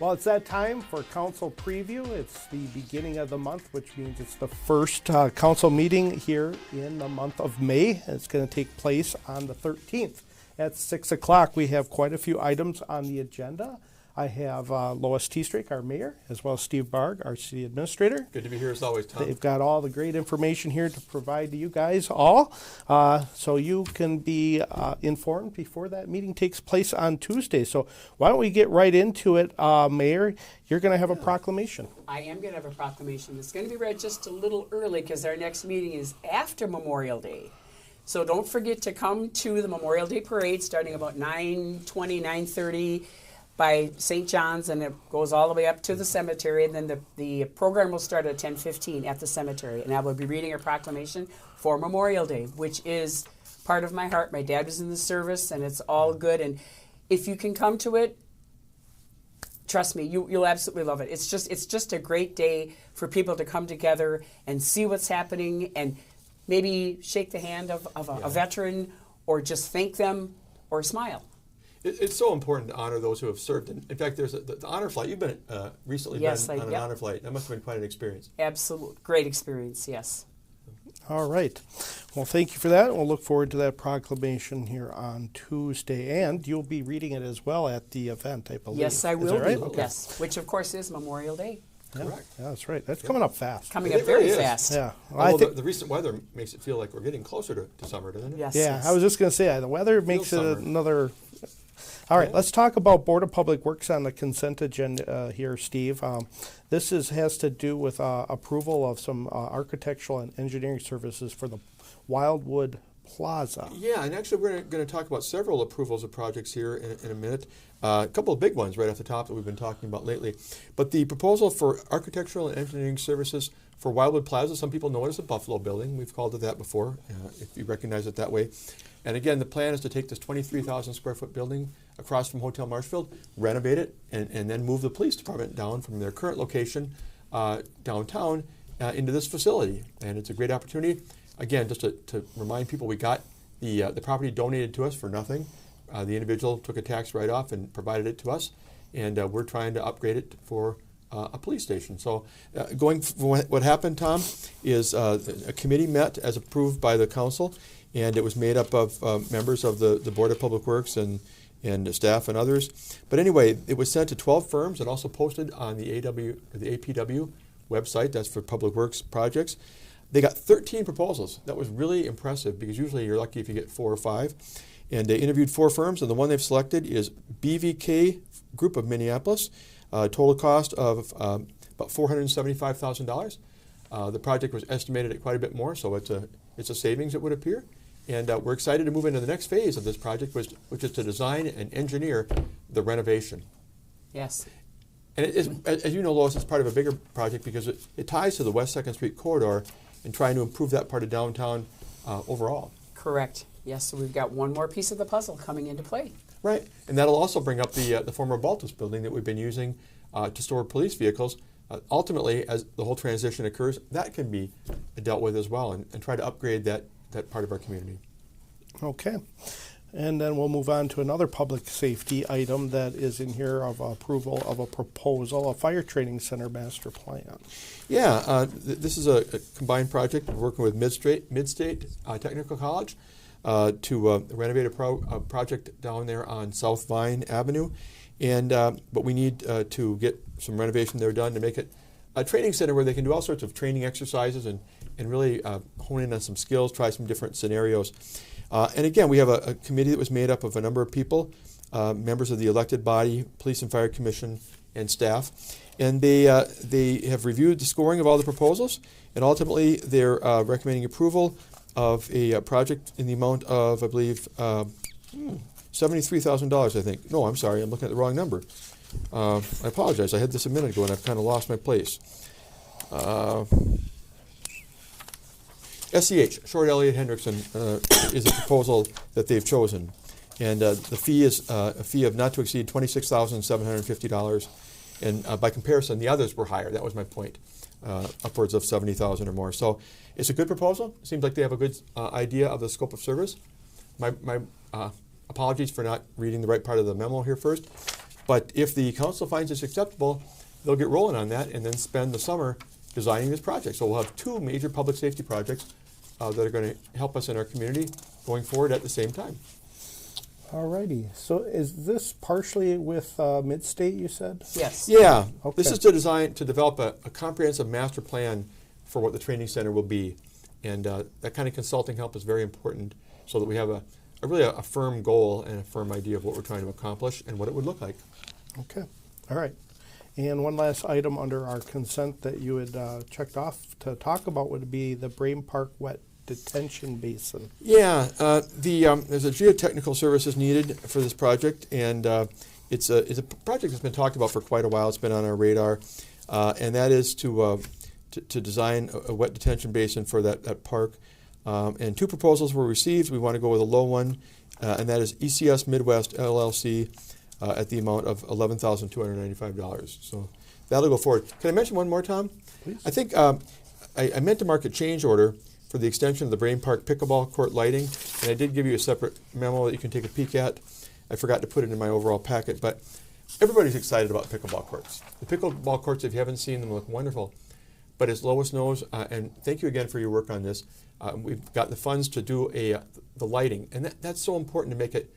Well, it's that time for council preview. It's the beginning of the month, which means it's the first council meeting here in the month of May. It's going to take place on the 13th at 6 o'clock. We have quite a few items on the agenda. I have Lois Teestrake, our mayor, as well as Steve Barg, our city administrator. Good to be here as always, Tom. They've got all the great information here to provide to you guys all, so you can be informed before that meeting takes place on Tuesday. So why don't we get right into it, Mayor? You're going to have a proclamation. I am going to have a proclamation. It's going to be read just a little early because our next meeting is after Memorial Day. So don't forget to come to the Memorial Day Parade starting about 9:20, 9:30. By St. John's, and it goes all the way up to the cemetery, and then the program will start at 10:15 at the cemetery, and I will be reading a proclamation for Memorial Day, which is part of my heart. My dad was in the service, and it's all good, and if you can come to it, trust me, you'll absolutely love it. It's just a great day for people to come together and see what's happening, and maybe shake the hand of a veteran, or just thank them, or smile. It's so important to honor those who have served. In fact, there's the honor flight. You've been recently been on an honor flight. That must have been quite an experience. Absolutely. Great experience, yes. All right. Well, thank you for that. We'll look forward to that proclamation here on Tuesday. And you'll be reading it as well at the event, I believe. Yes, I will be. Right? Okay. Yes, which, of course, is Memorial Day. Yeah. Correct. Yeah, that's right. That's coming up fast. Coming up very fast. Yeah. Well, Although the recent weather makes it feel like we're getting closer to summer, doesn't it? Yes. Yeah, yes. I was just going to say, the weather makes it another... All right, let's talk about Board of Public Works on the consent agenda here, Steve. This has to do with approval of some architectural and engineering services for the Wildwood Plaza. Yeah, and actually we're going to talk about several approvals of projects here in a minute. A couple of big ones right off the top that we've been talking about lately. But the proposal for architectural and engineering services for Wildwood Plaza, some people know it as the Buffalo Building. We've called it that before, if you recognize it that way. And again, the plan is to take this 23,000 square foot building across from Hotel Marshfield, renovate it, and then move the police department down from their current location downtown into this facility. And it's a great opportunity. Again, just to remind people, we got the property donated to us for nothing. The individual took a tax write-off and provided it to us, and we're trying to upgrade it for a police station. So what happened, Tom, is a committee met as approved by the council, and it was made up of members of the Board of Public Works and staff and others. But anyway, it was sent to 12 firms and also posted on the APW website. That's for Public Works projects. They got 13 proposals. That was really impressive because usually you're lucky if you get 4 or 5. And they interviewed 4 firms, and the one they've selected is BVK Group of Minneapolis. Total cost of about $475,000. The project was estimated at quite a bit more, so it's a savings, it would appear. And we're excited to move into the next phase of this project, which is to design and engineer the renovation. Yes. And it is, as you know, Lois, it's part of a bigger project because it ties to the West 2nd Street corridor and trying to improve that part of downtown overall. Correct. Yes, so we've got one more piece of the puzzle coming into play. Right, and that'll also bring up the former Baltus building that we've been using to store police vehicles. Ultimately, as the whole transition occurs, that can be dealt with as well, and try to upgrade that part of our community. Okay. And then we'll move on to another public safety item that is in here of approval of a proposal, a fire training center master plan. Yeah, this is a combined project. We're working with Mid-State Technical College to renovate a project down there on South Vine Avenue. And but we need to get some renovation there done to make it a training center where they can do all sorts of training exercises and really hone in on some skills, try some different scenarios. And again, we have a committee that was made up of a number of people, members of the elected body, Police and Fire Commission, and staff. And they have reviewed the scoring of all the proposals, and ultimately they're recommending approval of a project in the amount of, I believe, $73,000, I think. No, I'm sorry, I'm looking at the wrong number. I apologize, I had this a minute ago and I've kind of lost my place. SEH, Short Elliott Hendrickson, is a proposal that they've chosen. And the fee is a fee of not to exceed $26,750. And by comparison, the others were higher. That was my point, upwards of $70,000 or more. So it's a good proposal. It seems like they have a good idea of the scope of service. My apologies for not reading the right part of the memo here first. But if the council finds this acceptable, they'll get rolling on that and then spend the summer designing this project. So we'll have two major public safety projects that are going to help us in our community going forward at the same time. Alrighty. So is this partially with Midstate, you said? Yes. Yeah. Okay. This is to develop a comprehensive master plan for what the training center will be. And that kind of consulting help is very important so that we have a really a firm goal and a firm idea of what we're trying to accomplish and what it would look like. Okay. All right. And one last item under our consent that you had checked off to talk about would be the Brain Park Wet Detention Basin. Yeah, there's a geotechnical services needed for this project, and it's a project that's been talked about for quite a while. It's been on our radar, and that is to design a wet detention basin for that park. And two proposals were received. We want to go with a low one, and that is ECS Midwest LLC at the amount of $11,295. So that'll go forward. Can I mention one more, Tom? Please. I think I meant to mark a change order for the extension of the Brain Park pickleball court lighting, and I did give you a separate memo that you can take a peek at. I forgot to put it in my overall packet, but everybody's excited about pickleball courts. The pickleball courts, if you haven't seen them, look wonderful. But as Lois knows, and thank you again for your work on this, we've got the funds to do the lighting, and that's so important to make it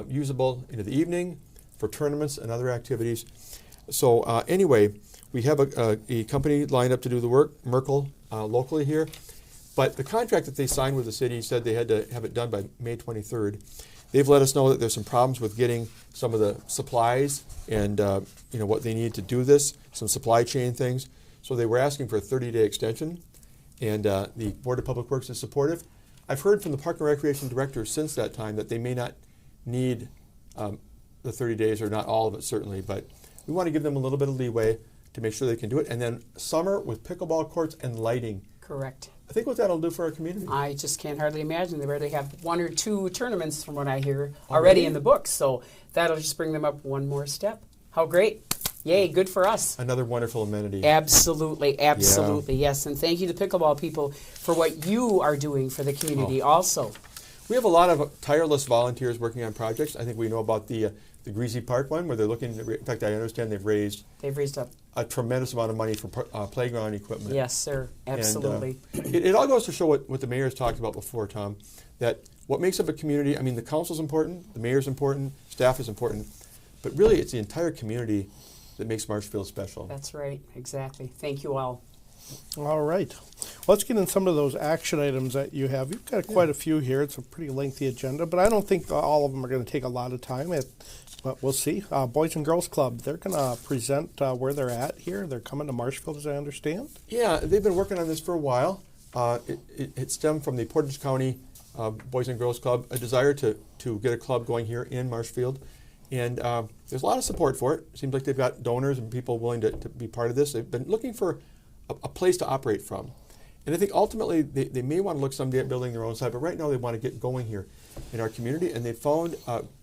usable into the evening for tournaments and other activities. So anyway, we have a company lined up to do the work, Merkel, locally here. But the contract that they signed with the city said they had to have it done by May 23rd. They've let us know that there's some problems with getting some of the supplies and what they need to do this, some supply chain things. So they were asking for a 30-day extension, and the Board of Public Works is supportive. I've heard from the Park and Recreation Director since that time that they may not need the 30 days, or not all of it certainly, but we want to give them a little bit of leeway to make sure they can do it. And then summer with pickleball courts and lighting. Correct. I think what that'll do for our community. I just can't hardly imagine. They already have one or two tournaments, from what I hear, already in the books. So that'll just bring them up one more step. How great. Yay, good for us. Another wonderful amenity. Absolutely, absolutely, yes. And thank you to pickleball people for what you are doing for the community also. We have a lot of tireless volunteers working on projects. I think we know about the Greasy Park one, where they're looking, in fact, I understand they've raised up a tremendous amount of money for playground equipment. Yes, sir, absolutely. And, it all goes to show what the mayor's talked about before, Tom, that what makes up a community, I mean, the council's important, the mayor's important, staff is important, but really it's the entire community that makes Marshfield special. That's right, exactly. Thank you all. All right. Let's get in some of those action items that you have. You've got quite a few here. It's a pretty lengthy agenda, but I don't think all of them are going to take a lot of time. But we'll see. Boys and Girls Club, they're going to present where they're at here. They're coming to Marshfield, as I understand. Yeah, they've been working on this for a while. It stemmed from the Portage County Boys and Girls Club, a desire to get a club going here in Marshfield. And there's a lot of support for it. It seems like they've got donors and people willing to be part of this. They've been looking for a place to operate from. And I think ultimately they may want to look someday at building their own site, but right now they want to get going here in our community. And they found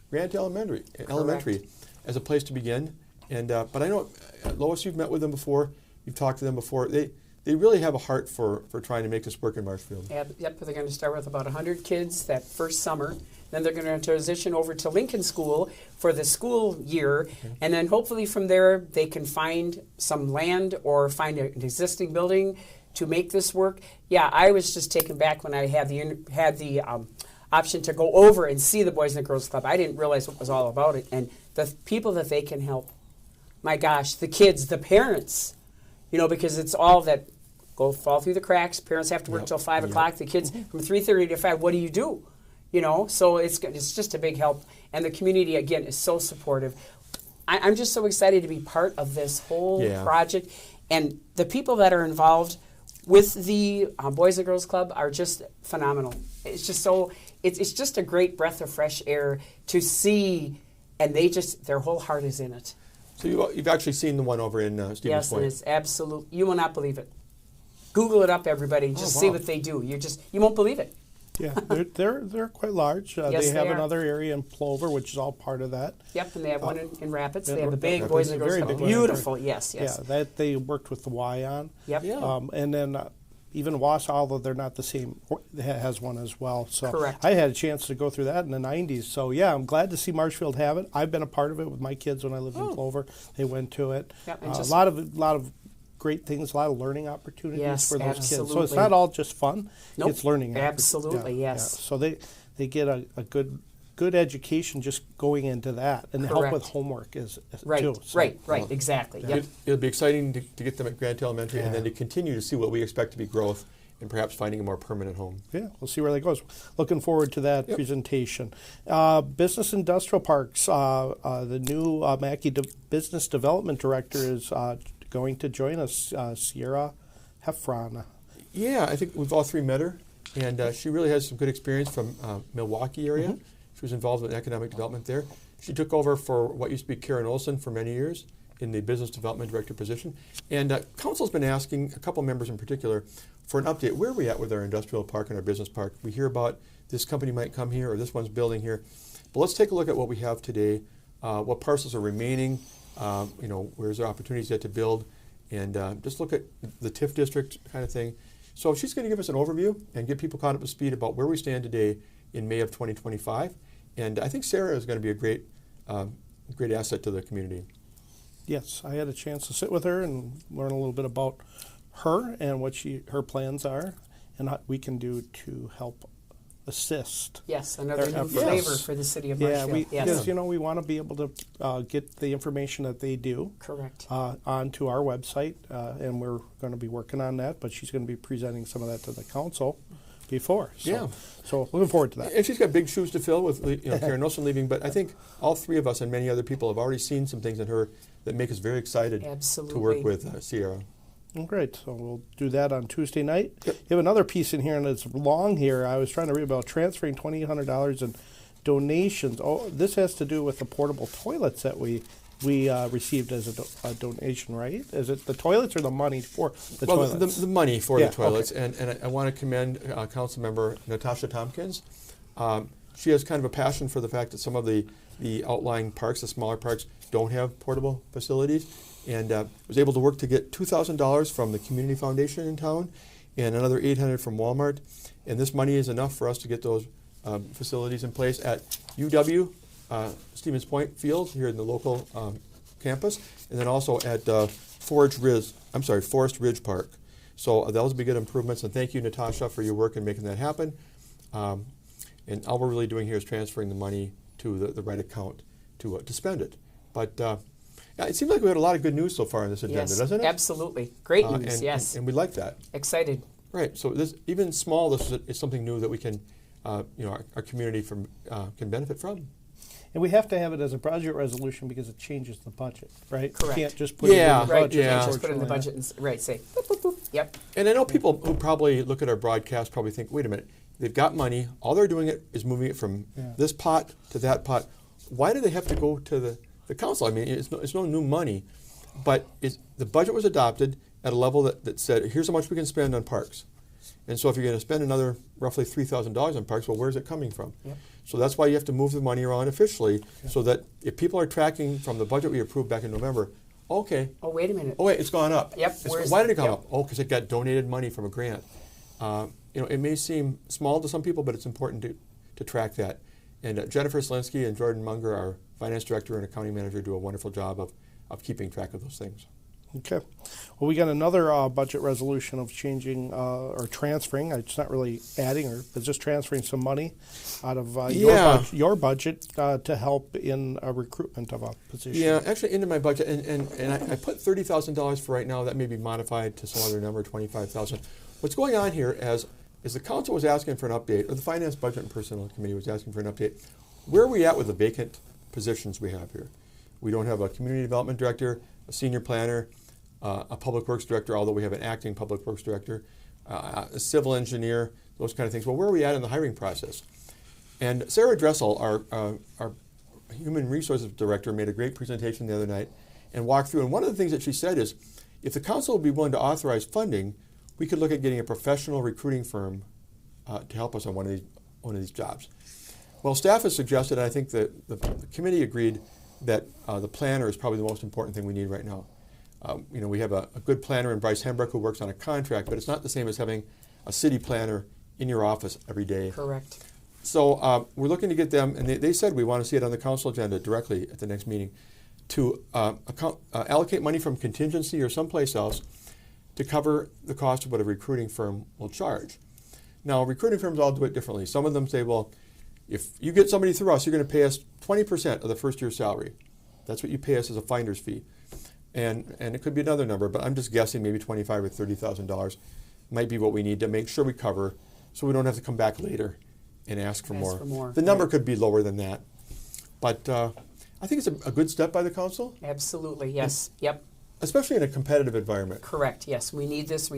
Grant Elementary as a place to begin. And but I know, Lois, you've met with them before. You've talked to them before. They really have a heart for trying to make this work in Marshfield. Yep, they're going to start with about 100 kids that first summer. Then they're going to transition over to Lincoln School for the school year. And then hopefully from there they can find some land or find an existing building to make this work. Yeah, I was just taken back when I had the option to go over and see the Boys and Girls Club. I didn't realize what was all about it. And the people that they can help, my gosh, the kids, the parents, because it's all that fall through the cracks. Parents have to work till 5 o'clock. The kids from 3:30 to 5, what do you do? So it's just a big help. And the community, again, is so supportive. I'm just so excited to be part of this whole project. And the people that are involved with the Boys and Girls Club are just phenomenal. It's just it's just a great breath of fresh air to see, and their whole heart is in it. So you've actually seen the one over in Stevens Point? Yes, and it's absolute. You will not believe it. Google it up, everybody, and just see what they do. You won't believe it. Yeah, they're quite large. Yes, they have are. another area in Plover, which is all part of that. Yep, and they have one in Rapids. Yeah, They have a big Rapids, Boys and Girls very Club. big one. Beautiful, yes. Yeah, that they worked with the Y on. Yep. Yeah. And then even Wausau, although they're not the same, has one as well. So Correct. I had a chance to go through that in the 90s. So yeah, I'm glad to see Marshfield have it. I've been a part of it with my kids when I lived in Clover. They went to it. Yep, and A just- lot of great things, a lot of learning opportunities Yes, for those kids. So it's absolutely. not all just fun. Nope, It's learning. absolutely, Yeah, yes. yeah. So they get a good education just going into that, and help with Correct. homework is Right, too. So, right, exactly. Yep. It'll be exciting to get them at Grant Elementary and then to continue to see what we expect to be growth and perhaps finding a more permanent home. Yeah, we'll see where that goes. Looking forward to that presentation. Business Industrial Parks, the new Mackey Business Development Director is going to join us, Sierra Heffron. Yeah, I think we've all three met her, and she really has some good experience from Milwaukee area. Mm-hmm. She was involved with economic development there. She took over for what used to be Karen Olson for many years in the business development director position. And council's been asking, a couple members in particular, for an update. Where are we at with our industrial park and our business park? We hear about this company might come here or this one's building here. But let's take a look at what we have today, what parcels are remaining, where's there opportunities yet to build, and just look at the TIF district kind of thing. So she's going to give us an overview and get people caught up to speed about where we stand today in May of 2025. And I think Sarah is going to be a great asset to the community. Yes, I had a chance to sit with her and learn a little bit about her and what her plans are, and what we can do to help assist. Yes, another new efforts. flavor for the city of Marshfield. Because we want to be able to get the information that they do Correct. onto our website, and we're going to be working on that. But she's going to be presenting some of that to the council before. So looking forward to that. And she's got big shoes to fill with Karen Nelson leaving, but I think all three of us and many other people have already seen some things in her that make us very excited Absolutely. to work with Sierra. Great. So we'll do that on Tuesday night. Yep. You have another piece in here, and it's long here. I was trying to read about transferring $2,800 in donations. Oh, this has to do with the portable toilets that we received as a donation, right? Is it the toilets or the money for the toilets? The money for the toilets. Okay. And I want to commend Council Member Natasha Tompkins. She has kind of a passion for the fact that some of the outlying parks, the smaller parks, don't have portable facilities. And was able to work to get $2,000 from the Community Foundation in town and another $800 from Walmart. And this money is enough for us to get those facilities in place at UW Stevens Point Field here in the local campus, and then also at Forest Ridge Park. So those will be good improvements. And thank you, Natasha, for your work in making that happen. And all we're really doing here is transferring the money to the right account to spend it. But it seems like we had a lot of good news so far on this agenda, doesn't it? Absolutely. Great news, yes. And we like that. Excited. Right. So this, even small, this is something new that we can, our community can benefit from. And we have to have it as a budget resolution because it changes the budget, right? Correct. You can't just put it in the Right, budget. you can't just put it in the unfortunately. budget and say, boop, boop, boop. Yep. And I know people who probably look at our broadcast probably think, wait a minute, they've got money. All they're doing is moving it from this pot to that pot. Why do they have to go to the council? I mean, it's no new money, but the budget was adopted at a level that said, here's how much we can spend on parks. And so if you're going to spend another roughly $3,000 on parks, well, where's it coming from? Yep. So that's why you have to move the money around officially so that if people are tracking from the budget we approved back in November, okay. Oh, wait a minute. Oh, wait, it's gone up. Yep. Why did it go up? Oh, because it got donated money from a grant. It may seem small to some people, but it's important to track that. And Jennifer Slinsky and Jordan Munger, our finance director and accounting manager, do a wonderful job of keeping track of those things. Okay. Well, we got another budget resolution of changing or transferring. It's not really adding, it's just transferring some money out of your budget to help in a recruitment of a position. Yeah, actually into my budget, and I put $30,000 for right now. That may be modified to some other number, $25,000. What's going on here is the council was asking for an update, or the Finance, Budget, and Personnel Committee was asking for an update. Where are we at with the vacant positions we have here? We don't have a community development director, a senior planner, a public works director, although we have an acting public works director, a civil engineer, those kind of things. Well, where are we at in the hiring process? And Sarah Dressel, our human resources director, made a great presentation the other night and walked through. And one of the things that she said is, if the council would be willing to authorize funding, we could look at getting a professional recruiting firm to help us on one of these jobs. Well, staff has suggested, and I think that the committee agreed, that the planner is probably the most important thing we need right now. We have a good planner in Bryce Hembrook who works on a contract, but it's not the same as having a city planner in your office every day. Correct. So we're looking to get them, and they said we want to see it on the council agenda directly at the next meeting, to allocate money from contingency or someplace else to cover the cost of what a recruiting firm will charge. Now, recruiting firms all do it differently. Some of them say, well, if you get somebody through us, you're going to pay us 20% of the first year's salary. That's what you pay us as a finder's fee. And it could be another number, but I'm just guessing maybe $25,000 or $30,000 might be what we need to make sure we cover, so we don't have to come back later and ask for more. The number could be lower than that. But I think it's a good step by the council. Absolutely, yes. Yep. Especially in a competitive environment. Correct, yes. We need this,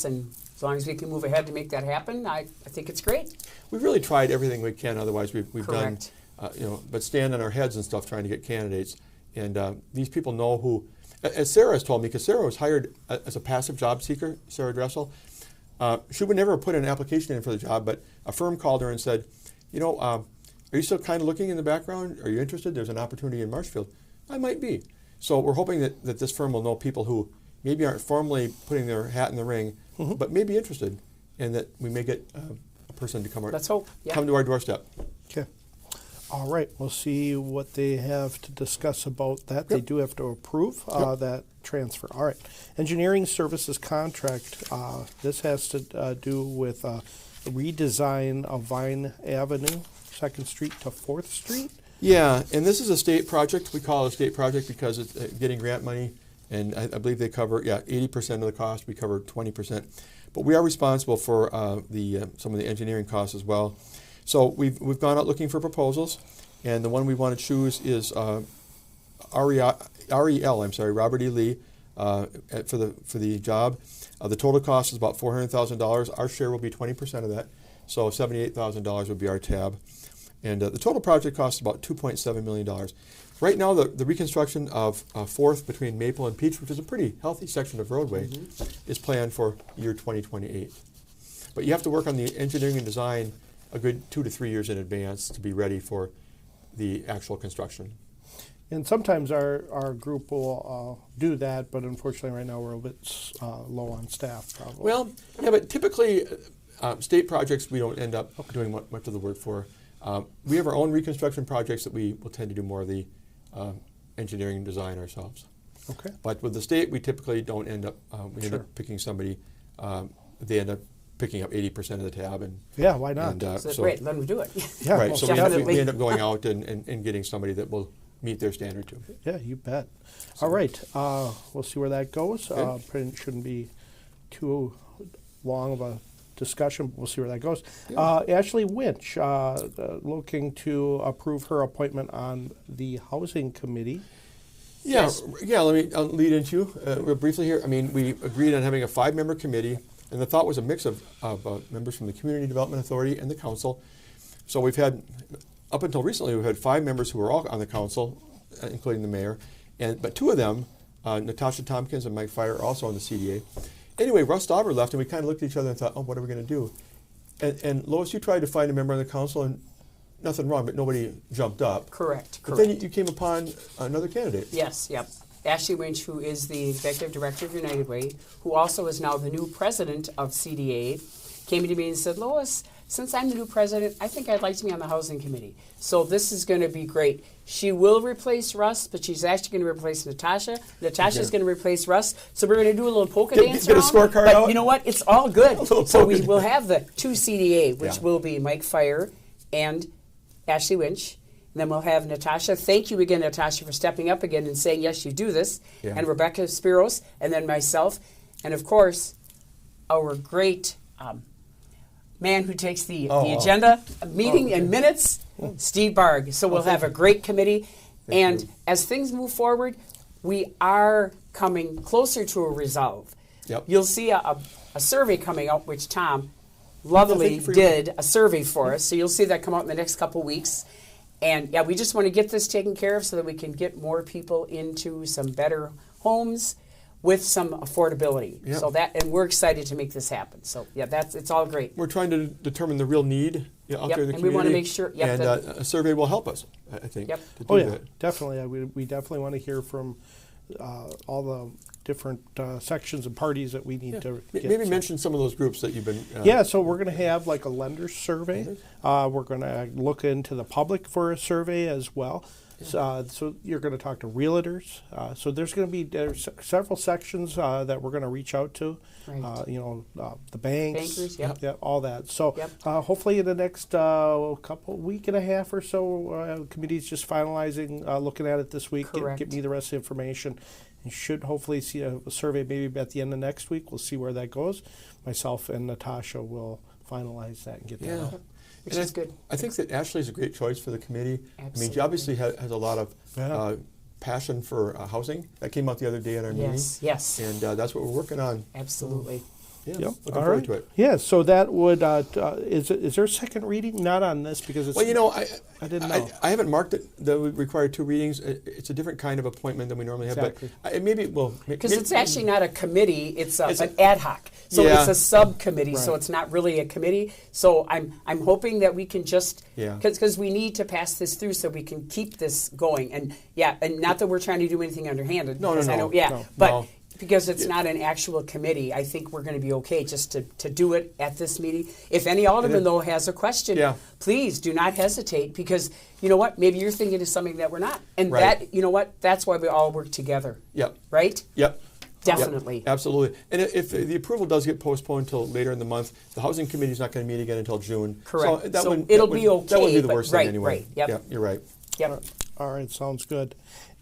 and as long as we can move ahead to make that happen, I think it's great. We've really tried everything we can, otherwise we've done, Correct. But stand on our heads and stuff trying to get candidates. And these people know who, as Sarah has told me, because Sarah was hired as a passive job seeker, Sarah Dressel. She would never have put an application in for the job, but a firm called her and said, are you still kind of looking in the background? Are you interested? There's an opportunity in Marshfield. I might be. So we're hoping that this firm will know people who maybe aren't formally putting their hat in the ring, but may be interested, and that we may get a person to come, Let's hope. Yeah. come to our doorstep. Okay. All right. We'll see what they have to discuss about that. Yep. They do have to approve that transfer. All right. Engineering services contract. This has to do with redesign of Vine Avenue, 2nd Street to 4th Street. Yeah, and this is a state project. We call it a state project because it's getting grant money, and I believe they cover 80% of the cost. We cover 20%, but we are responsible for some of the engineering costs as well. So we've gone out looking for proposals, and the one we want to choose is REL. Robert E. Lee, for the job. The total cost is about $400,000. Our share will be 20% of that, so $78,000 would be our tab. And the total project cost is about $2.7 million. Right now, the reconstruction of 4th between Maple and Peach, which is a pretty healthy section of roadway, is planned for year 2028. But you have to work on the engineering and design a good 2 to 3 years in advance to be ready for the actual construction. And sometimes our group will do that, but unfortunately right now we're a bit low on staff probably. Well, yeah, but typically state projects we don't end up doing much of the work for. We have our own reconstruction projects that we will tend to do more of the engineering and design ourselves. Okay. But with the state, we typically don't end up, we end up picking somebody, they end up picking up 80% of the tab. And yeah, why not? So great, let them do it. Yeah, right, so definitely. we end up going out and getting somebody that will meet their standard too. Yeah, you bet. All right, we'll see where that goes. Okay. Shouldn't be too long of a discussion. We'll see where that goes. Yeah. Ashley Winch, looking to approve her appointment on the Housing Committee. Yeah, Yes. yeah. Let me lead into real briefly here. I mean, we agreed on having a 5-member committee, and the thought was a mix of members from the Community Development Authority and the council. So we've had, up until recently, we've had 5 members who were all on the council, including the mayor, but 2 of them, Natasha Tompkins and Mike Fire, are also on the CDA. Anyway, Russ Dauber left, and we kind of looked at each other and thought, oh, what are we going to do? And Lois, you tried to find a member on the council, and nothing wrong, but nobody jumped up. Correct. But then you came upon another candidate. Yes, yep. Ashley Winch, who is the executive director of United Way, who also is now the new president of CDA, came to me and said, Lois, since I'm the new president, I think I'd like to be on the housing committee. So this is going to be great. She will replace Russ, but she's actually going to replace Natasha. Natasha's going to replace Russ. So we're going to do a little polka dance get a around. scorecard But out? you know what? It's all good. So we polka will have the 2 CDA, which Yeah. will be Mike Fire and Ashley Winch. And then we'll have Natasha. Thank you again, Natasha, for stepping up again and saying, yes, you do this. Yeah. And Rebecca Spiros, and then myself. And, of course, our great man who takes the agenda meeting and minutes, Steve Barg. So we'll have a great committee. Thank you. As things move forward, we are coming closer to a resolve. Yep. You'll see a survey coming out, which Tom lovely Thank you did a survey for us. So you'll see that come out in the next couple weeks. And yeah, we just want to get this taken care of so that we can get more people into some better homes with some affordability. Yep. So and we're excited to make this happen. So yeah, it's all great. We're trying to determine the real need out there in the community. And we want to make sure. Yep, and a survey will help us, I think, Yep. to do that. Definitely. We definitely want to hear from all the different sections and parties that we need to get. Maybe mention some of those groups that you've been... Yeah, so we're going to have like a lender's survey. We're going to look into the public for a survey as well. So you're going to talk to realtors. So there's going to be several sections that we're going to reach out to. Right. The banks, Bankers, yep. yeah, all that. So hopefully in the next week and a half or so, committee's just finalizing, looking at it this week. Get me the rest of the information. You should hopefully see a survey maybe at the end of next week. We'll see where that goes. Myself and Natasha will finalize that and get that out. Which is good. I think that Ashley's a great choice for the committee. Absolutely. I mean, she obviously has a lot of passion for housing. That came out the other day at our meeting. Yes. And that's what we're working on. Absolutely. Yeah, Yep. looking forward to it. Yeah, so that would, is there a second reading? Not on this because it's... Well, I didn't know. I haven't marked it that we require 2 readings. It's a different kind of appointment than we normally have. Exactly. But maybe, well... Because it's actually not a committee, it's an ad hoc. So it's a subcommittee, so it's not really a committee. So I'm hoping that we can just... Because we need to pass this through so we can keep this going. And not that we're trying to do anything underhanded. No. But because it's not an actual committee, I think we're going to be okay just to do it at this meeting. If any alderman, though, has a question, please do not hesitate because, you know what, maybe you're thinking of something that we're not. And that, you know what, that's why we all work together. Yep. Right? Yep. Definitely. Yep, absolutely. And if the approval does get postponed until later in the month, the Housing Committee is not going to meet again until June. Correct. So it'll be okay. That wouldn't be the worst thing anyway. Right. Yep. Yeah, you're right. Yep. All right, sounds good.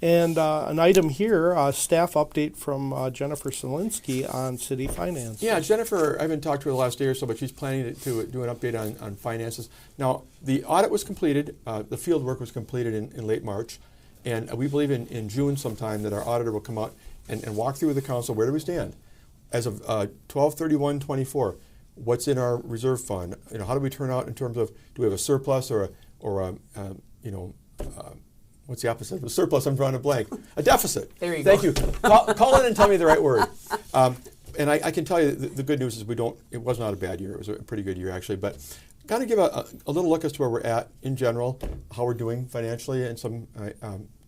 And an item here, staff update from Jennifer Solinsky on city finance. Yeah, Jennifer, I haven't talked to her the last day or so, but she's planning to do an update on finances. Now, the audit was completed, the field work was completed in late March, and we believe in June sometime that our auditor will come out and walk through with the council, where do we stand? As of 12/31/24, what's in our reserve fund? How do we turn out in terms of, do we have a surplus or what's the opposite of a surplus? I'm drawing a blank. A deficit. There you Thank go. you. Call in and tell me the right word. And I can tell you the good news is it was not a bad year. It was a pretty good year, actually. But kind of give a little look as to where we're at in general, how we're doing financially in some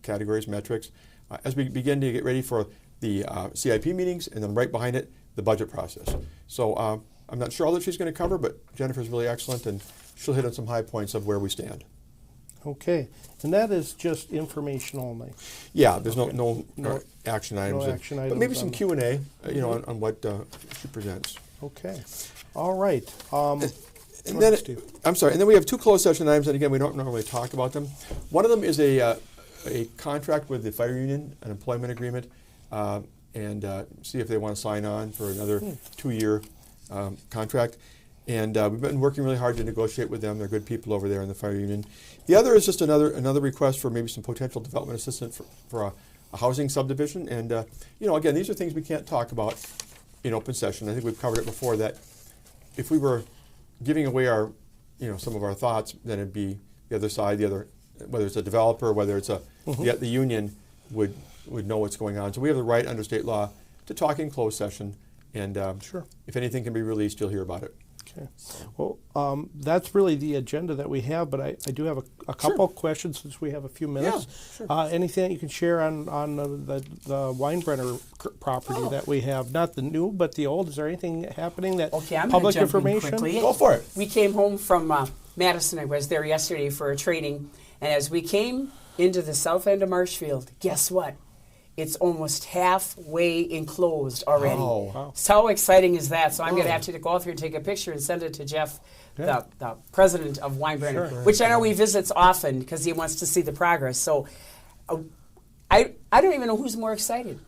categories, metrics, as we begin to get ready for the CIP meetings, and then right behind it, the budget process. So I'm not sure all that she's going to cover, but Jennifer's really excellent, and she'll hit on some high points of where we stand. Okay, and that is just information only. Yeah, there's no action items. No action items. But maybe some Q&A, on what she presents. Okay, all right. And then, I'm sorry, and then we have 2 closed session items, and again, we don't normally talk about them. One of them is a contract with the fire union, an employment agreement, and see if they want to sign on for another 2-year contract. And we've been working really hard to negotiate with them. They're good people over there in the fire union. The other is just another request for maybe some potential development assistance for a housing subdivision. And again, these are things we can't talk about in open session. I think we've covered it before that if we were giving away our, some of our thoughts, then it'd be the other side, whether it's a developer, whether it's the union would know what's going on. So we have the right under state law to talk in closed session. And if anything can be released, you'll hear about it. Okay. Well, that's really the agenda that we have, but I do have a couple questions since we have a few minutes. Yeah, sure. Anything that you can share on the Weinbrenner property that we have, not the new, but the old? Is there anything happening that I'm public jump information? In quickly. Go for it. We came home from Madison. I was there yesterday for a training, and as we came into the south end of Marshfield, guess what? It's almost halfway enclosed already. Oh, wow. So how exciting is that? So I'm going to have to go out there and take a picture and send it to Jeff, the president of Weinbrenner, which I know he visits often because he wants to see the progress. So I don't even know who's more excited.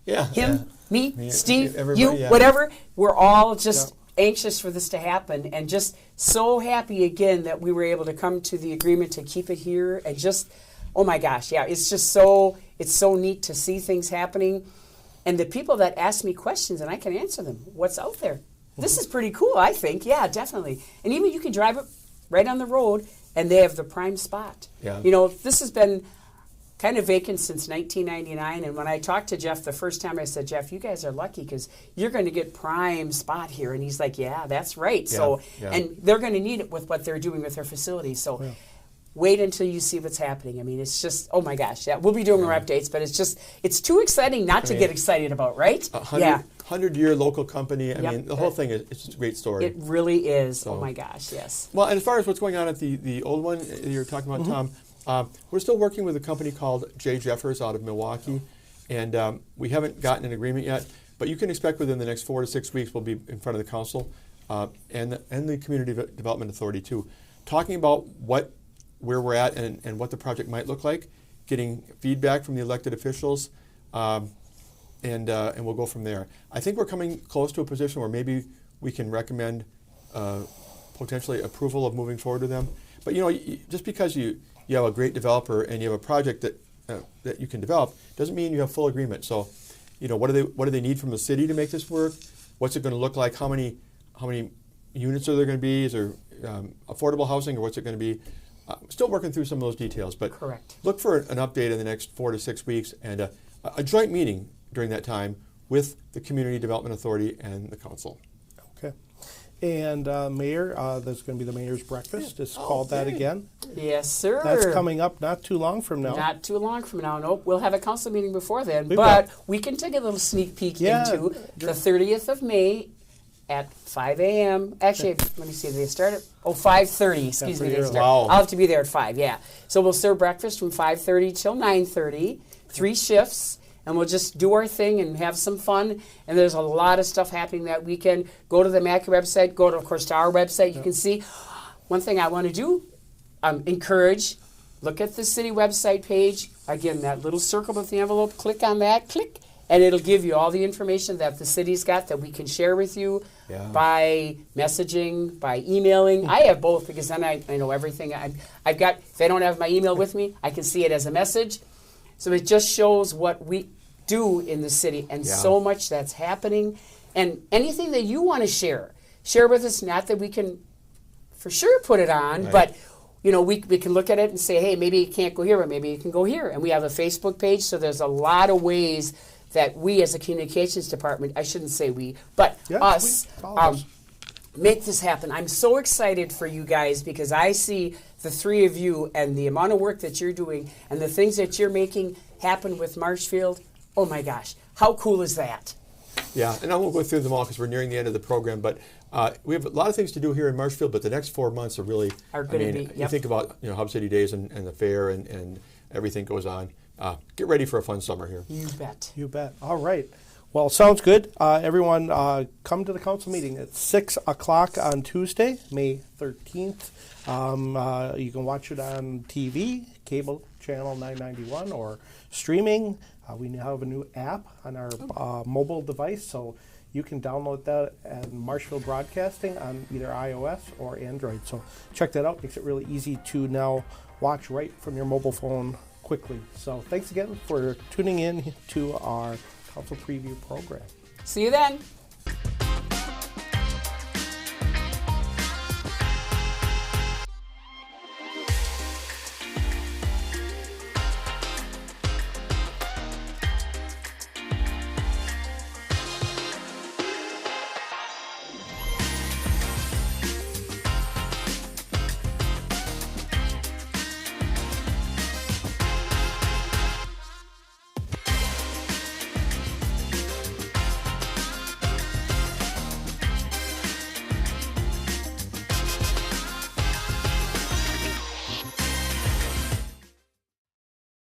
Him, me, Steve, you, whatever. We're all just anxious for this to happen and just so happy again that we were able to come to the agreement to keep it here and just, oh my gosh, it's just it's so neat to see things happening. And the people that ask me questions and I can answer them, what's out there? This is pretty cool, I think. Yeah, definitely. And even you can drive it right on the road and they have the prime spot. Yeah. This has been kind of vacant since 1999. And when I talked to Jeff the first time, I said, Jeff, you guys are lucky because you're going to get prime spot here. And he's like, yeah, that's right. And they're going to need it with what they're doing with their facility. So wait until you see what's happening. I mean, it's just, oh my gosh, yeah, we'll be doing more updates, but it's too exciting not to get excited about, right? 100-year local company. I mean, the whole thing is it's just a great story. It really is. So, oh my gosh, yes. Well, and as far as what's going on at the old one you're talking about, Tom, we're still working with a company called J. Jeffers out of Milwaukee, and we haven't gotten an agreement yet, but you can expect within the next 4 to 6 weeks we'll be in front of the council and the Community Development Authority too, talking about where we're at and what the project might look like, getting feedback from the elected officials, and we'll go from there. I think we're coming close to a position where maybe we can recommend potentially approval of moving forward with them. But just because you have a great developer and you have a project that you can develop doesn't mean you have full agreement. So, what do they need from the city to make this work? What's it going to look like? How many units are there going to be? Is there affordable housing, or what's it going to be? Still working through some of those details, but correct. Look for an update in the next 4 to 6 weeks and a joint meeting during that time with the Community Development Authority and the council. Okay. And Mayor, there's going to be the Mayor's Breakfast. It's called that again. Yes, sir. That's coming up not too long from now. Not too long from now. Nope. We'll have a council meeting before then, we can take a little sneak peek into the 30th of May at 5 a.m. Actually, let me see. They start at 5:30. Excuse me. They start. Wow. I'll have to be there at 5. Yeah. So we'll serve breakfast from 5:30 till 9:30, 3 shifts, and we'll just do our thing and have some fun. And there's a lot of stuff happening that weekend. Go to the MAC website. Go to, of course, to our website. You can see. One thing I want to do, encourage. Look at the city website page. Again, that little circle with the envelope. Click on that. Click. And it'll give you all the information that the city's got that we can share with you by messaging, by emailing. I have both because then I know everything. I've got, if I don't have my email with me, I can see it as a message. So it just shows what we do in the city and so much that's happening. And anything that you want to share with us. Not that we can for sure put it on, but we can look at it and say, hey, maybe you can't go here, but maybe you can go here. And we have a Facebook page, so there's a lot of ways that we as a communications department, I shouldn't say we, but us, make this happen. I'm so excited for you guys because I see the three of you and the amount of work that you're doing and the things that you're making happen with Marshfield. Oh my gosh, how cool is that? Yeah, and I won't go through them all because we're nearing the end of the program, but we have a lot of things to do here in Marshfield, but the next 4 months are really, you think about Hub City Days and the fair and everything goes on. Get ready for a fun summer here. You bet. You bet. All right. Well, sounds good. Everyone, come to the council meeting at 6 o'clock on Tuesday, May 13th. You can watch it on TV, cable channel 991, or streaming. We now have a new app on our mobile device, so you can download that at Marshfield Broadcasting on either iOS or Android. So check that out. Makes it really easy to now watch right from your mobile phone quickly. So thanks again for tuning in to our council preview program. See you then.